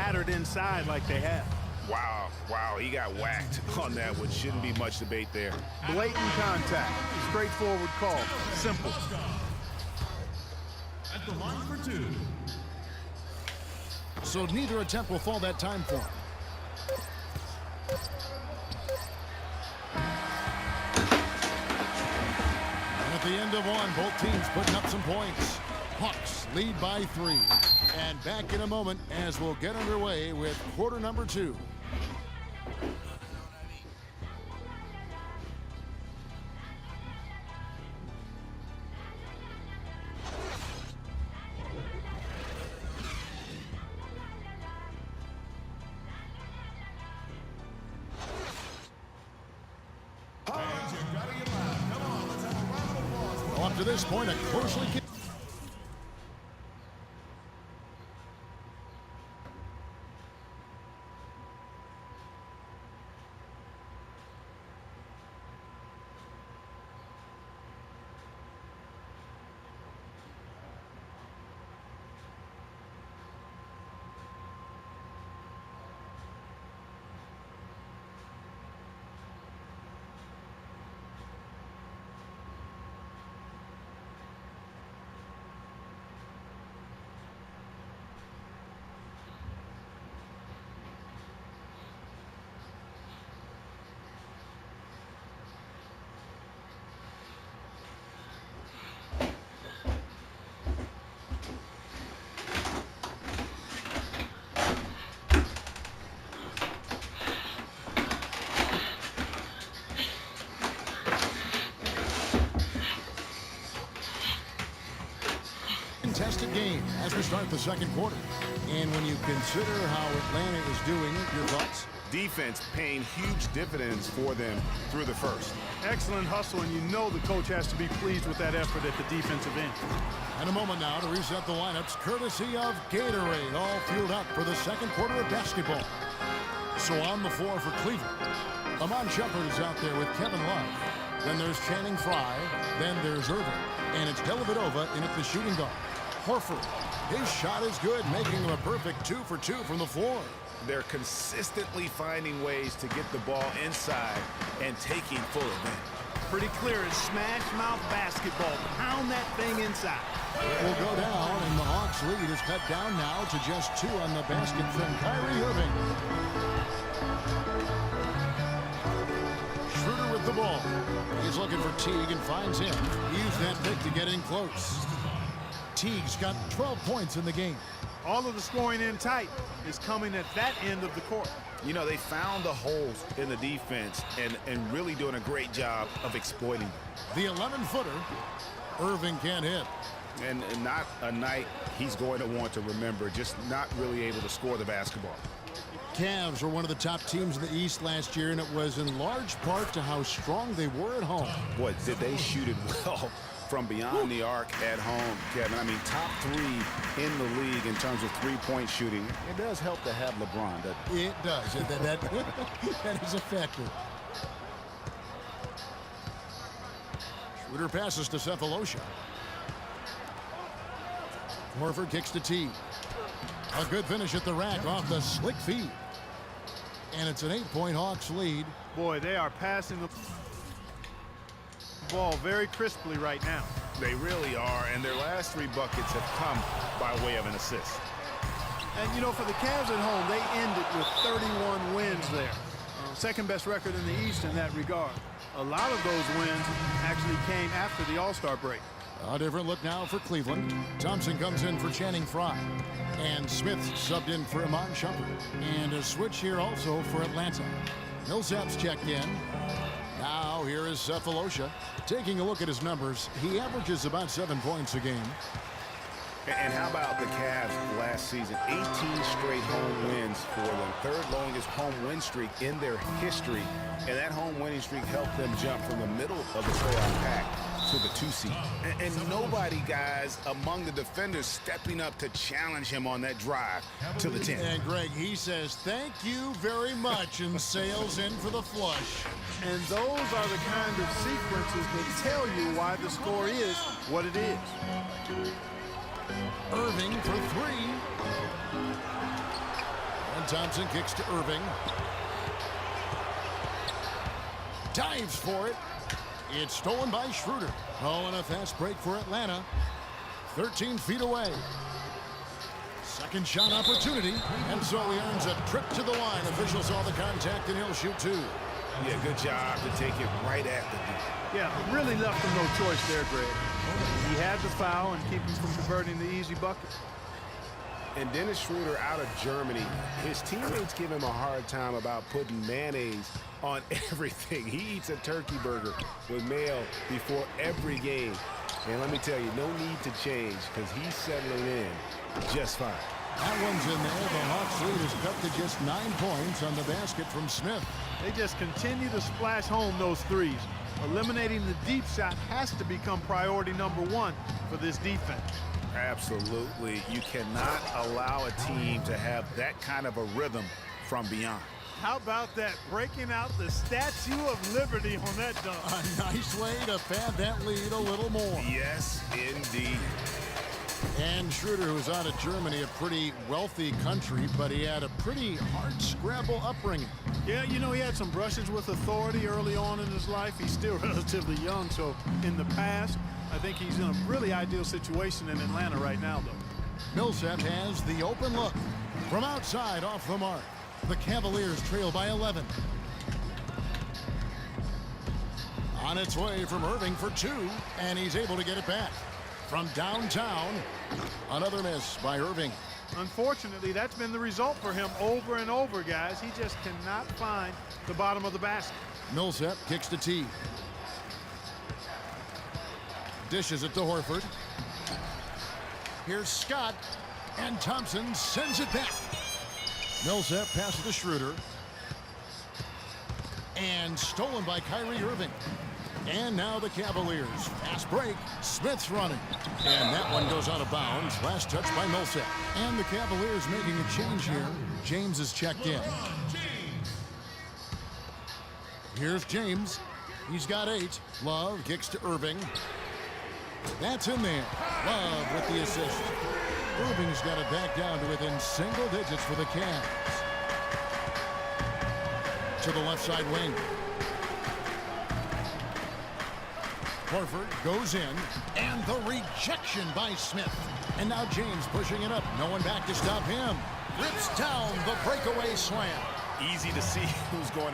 battered inside like they have. Wow, he got whacked on that one. Shouldn't be much debate there. Blatant contact. Straightforward call. Simple. At the line for 2. So neither attempt will fall that time for him. And at the end of one, both teams putting up some points. Hawks lead by 3. And back in a moment as we'll get underway with quarter number 2. Up to this point, a closely contested game as we start the second quarter. And when you consider how Atlanta is doing, your thoughts? Defense paying huge dividends for them through the first. Excellent hustle, and you know the coach has to be pleased with that effort at the defensive end. And a moment now to reset the lineups, courtesy of Gatorade, all fueled up for the second quarter of basketball. So on the floor for Cleveland, Iman Shumpert is out there with Kevin Love. Then there's Channing Frye. Then there's Irving. And it's Dellavedova in at the shooting guard. Horford, his shot is good, making him a perfect 2 for 2 from the floor. They're consistently finding ways to get the ball inside and taking full advantage. Pretty clear as smash mouth basketball. Pound that thing inside. Will go down, and the Hawks lead is cut down now to just 2 on the basket from Kyrie Irving. Schroeder with the ball. He's looking for Teague and finds him. He used that pick to get in close. Teague's got 12 points in the game. All of the scoring in tight is coming at that end of the court. You know, they found the holes in the defense and really doing a great job of exploiting them. The 11-footer, Irving can't hit. And not a night he's going to want to remember, just not really able to score the basketball. Cavs were one of the top teams in the East last year, and it was in large part to how strong they were at home. Boy, did they shoot it well from beyond the arc at home, Kevin. I mean, top 3 in the league in terms of three-point shooting. It does help to have LeBron, doesn't it? It does. That is a factor. Schroeder passes to Cephalosha. Horford kicks to T. A good finish at the rack off the slick feed. And it's an 8-point Hawks lead. Boy, they are passing the ball very crisply right now. They really are, and their last 3 buckets have come by way of an assist. And, you know, for the Cavs at home, they ended with 31 wins there. Second best record in the East in that regard. A lot of those wins actually came after the All-Star break. A different look now for Cleveland. Thompson comes in for Channing Frye. And Smith subbed in for Iman Shumpert. And a switch here also for Atlanta. Millsap's checked in. Now here is Cephalosha. Taking a look at his numbers, he averages about 7 points a game. And how about the Cavs last season? 18 straight home wins for them. 3rd longest home win streak in their history. And that home winning streak helped them jump from the middle of the playoff pack to the 2 seed. And nobody, guys, among the defenders stepping up to challenge him on that drive to the 10. And Greg, he says, thank you very much, and sails in for the flush. And those are the kind of sequences that tell you why the score is what it is. Irving for 3. And Thompson kicks to Irving. Dives for it. It's stolen by Schroeder. Oh, and a fast break for Atlanta. 13 feet away. Second shot opportunity. And so he earns a trip to the line. Officials saw the contact and he'll shoot two. Yeah, good job to take it right at the D. Yeah, really left him no choice there, Greg. He had the foul and keep him from converting the easy bucket. And Dennis Schroeder out of Germany, his teammates give him a hard time about putting mayonnaise on everything. He eats a turkey burger with mayo before every game. And let me tell you, no need to change because he's settling in just fine. That one's in there. The Hawks lead is cut to just 9 points on the basket from Smith. They just continue to splash home those threes. Eliminating the deep shot has to become priority number one for this defense. Absolutely. You cannot allow a team to have that kind of a rhythm from beyond. How about that? Breaking out the Statue of Liberty on that dunk. A nice way to pad that lead a little more. Yes, indeed. And Schroeder, who's out of Germany, a pretty wealthy country, but he had a pretty hard scrabble upbringing. Yeah, you know, he had some brushes with authority early on in his life. He's still relatively young, so in the past, I think he's in a really ideal situation in Atlanta right now, though. Millsap has the open look. From outside, off the mark. The Cavaliers trail by 11. On its way from Irving for two, and he's able to get it back. From downtown, another miss by Irving. Unfortunately, that's been the result for him over and over, guys. He just cannot find the bottom of the basket. Millsap kicks to T. Dishes it to Horford. Here's Scott, and Thompson sends it back. Millsap passes to Schroeder. And stolen by Kyrie Irving. And now the Cavaliers. Fast break. Smith's running. And that one goes out of bounds. Last touch by Millsap. And the Cavaliers making a change here. James is checked in. Here's James. He's got 8. Love kicks to Irving. That's in there. Love with the assist. Irving's got it back down to within single digits for the Cavs. To the left side wing. Horford goes in, and the rejection by Smith. And now James pushing it up. No one back to stop him. Rips down the breakaway slam. Easy to see who's going